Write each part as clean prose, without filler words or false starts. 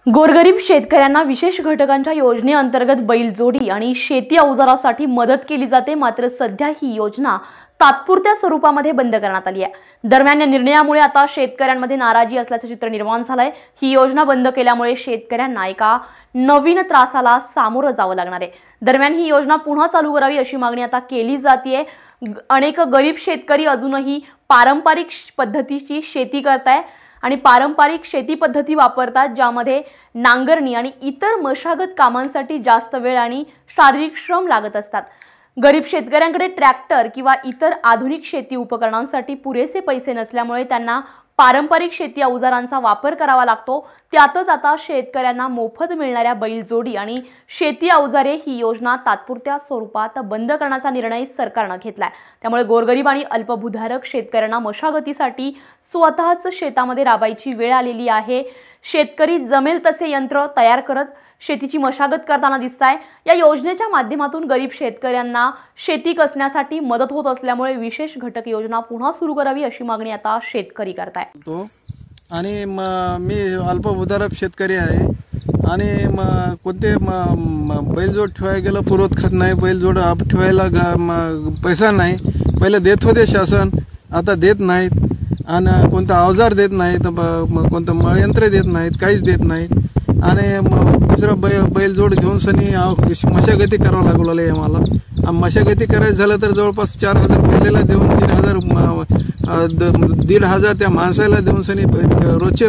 गोरगरीब शेतकऱ्यांना विशेष घटकांच्या योजनेअंतर्गत बैलजोडी आणि शेती अवजारासाठी मदत केली जाते। मात्र सध्या ही योजना तात्पुरत्या स्वरूपामध्ये बंद करण्यात आली आहे। दरम्यान या निर्णयामुळे आता शेतकऱ्यांमध्ये नाराजी असल्याचे चित्र निर्माण झालंय। ही योजना बंद केल्यामुळे शेतकऱ्यांना एका नवीन त्रासाला सामोरं जावं लागणार आहे। दरम्यान ही योजना पुन्हा चालू करावी अशी मागणी आता केली जाते। अनेक गरीब शेतकरी अजूनही पारंपरिक पद्धतीची शेती करताय आणि पारंपरिक शेती पद्धती वापरतात, ज्यामध्ये नांगरणी आणि इतर मशागत कामांसाठी जास्त वेळ आणि शारीरिक श्रम लागत असतात। गरीब शेतकऱ्यांकडे ट्रॅक्टर किंवा इतर आधुनिक शेती उपकरणांसाठी पुरेसे पैसे नसल्यामुळे त्यांना पारंपरिक शेती अवजारांचा वापर करावा लागतो। त्यातच आता शेतकऱ्यांना मोफत मिळणाऱ्या बैलजोडी आणि शेती अवजारे ही योजना तात्पुरत्या स्वरूपात बंद करण्याचा निर्णय सरकारने घेतलाय। त्यामुळे गोरगरीब आणि अल्पभूधारक शेतकऱ्यांना मशागतीसाठी स्वतःच शेतामध्ये राबायची वेळ आलेली आहे। शेतकरी जमेल तसे यंत्र तयार करत शेतीची मशागत करताना दिसताय। या योजनेच्या माध्यमातून गरीब शेतकऱ्यांना शेती कसण्यासाठी मदत होत असल्यामुळे विशेष घटक योजना पुन्हा सुरू करावी अशी मागणी आता शेतकरी करताय। आणि मी अल्पभूधारक शेतकरी आहे आणि कोणते बैलजोड ठेवायला गेलं पुरवत खत नाही, बैलजोड ठेवायला पैसा नाही। पहिले देत होते शासन, आता देत नाहीत आणि कोणता अवजार देत नाहीत, कोणतं मळयंत्र देत नाहीत, काहीच देत नाहीत। आणि दुसरा बैलजोड घेऊन सनी मशागती करावं लागू लागले आम्हाला। मशागती करायचं झालं तर जवळपास 4,000 बैलाला देऊन 1,500 त्या माणसाला देऊन सनी रोजचे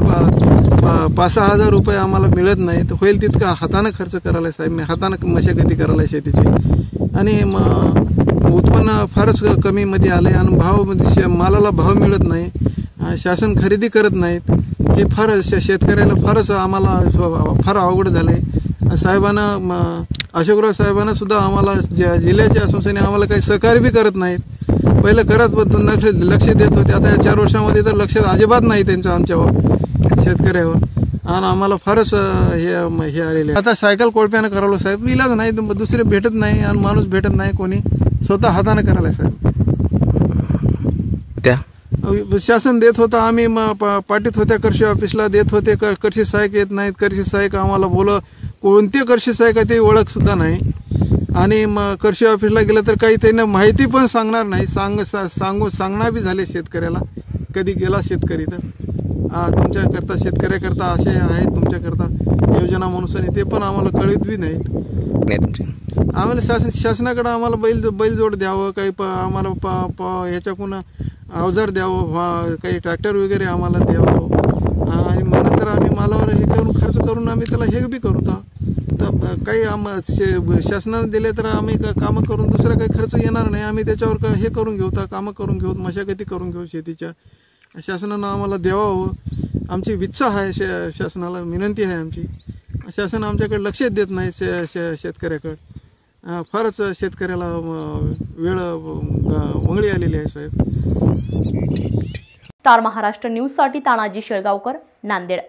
5,000 रुपये आम्हाला मिळत नाही। तर होईल तितका हाताने खर्च करायला साहेब, मी हाताने मशागती करायला शेतीची आणि उत्पन्न फारच कमी मध्ये आले आणि मालाला भाव मिळत नाही, शासन खरेदी करत नाहीत। हे फार शेतकऱ्याला फारच आम्हाला फार अवघड झाले। साहेबांना अशोकराव साहेबांना सुद्धा आम्हाला जिल्ह्याचे असून आम्हाला काही सहकार्य बी करत नाहीत। पहिलं करत लक्ष देत होते, आता या 4 वर्षामध्ये तर लक्ष अजिबात नाही त्यांचं आमच्यावर शेतकऱ्यावर आणि आम्हाला फारच हे आलेले। आता सायकल कोळप्यानं करावलं साहेब, इलाज नाही, दुसरे भेटत नाही आणि माणूस भेटत नाही, कोणी स्वतः हाताने करायला साहेब। त्या शासन देत होता, आम्ही पाठीत होत्या कृषी ऑफिसला देत होते, कृषी सहाय्यक येत नाहीत। कृषी सहाय्यक आम्हाला कोणते कृषी सहाय्यक ते ओळख सुद्धा नाही आणि कृषी ऑफिसला गेलं तर काही त्यांना माहिती पण सांगणार नाही, सांगणार बी झाले शेतकऱ्याला। कधी गेला शेतकरी तर तुमच्याकरता शेतकऱ्याकरता असे आहेत तुमच्याकरता योजना म्हणून ते पण आम्हाला कळत बी नाहीत। आम्हाला शासनाकडे आम्हाला बैलजोड द्यावं, काही आम्हाला ह्याच्याकडून अवजार द्यावं, काही ट्रॅक्टर वगैरे आम्हाला द्यावं आणि नंतर आम्ही मालावर हे करून खर्च करून आम्ही त्याला हे बी करू। तर काही शासनाने दिले तर आम्ही कामं करून दुसरा काही खर्च येणार नाही, आम्ही त्याच्यावर हे करून घेऊ, कामं करून घेऊ, मशागती करून घेऊ शेतीच्या। शासनानं आम्हाला द्यावं आमची इच्छा आहे, शासनाला विनंती आहे आमची। शासन आमच्याकडे लक्ष देत नाही शेतकऱ्याकडे, फारच शेतकऱ्याला वेळ वंगळी आलेली आहे साहेब। स्टार महाराष्ट्र न्यूज साठी तानाजी शेळगावकर, नांदेड।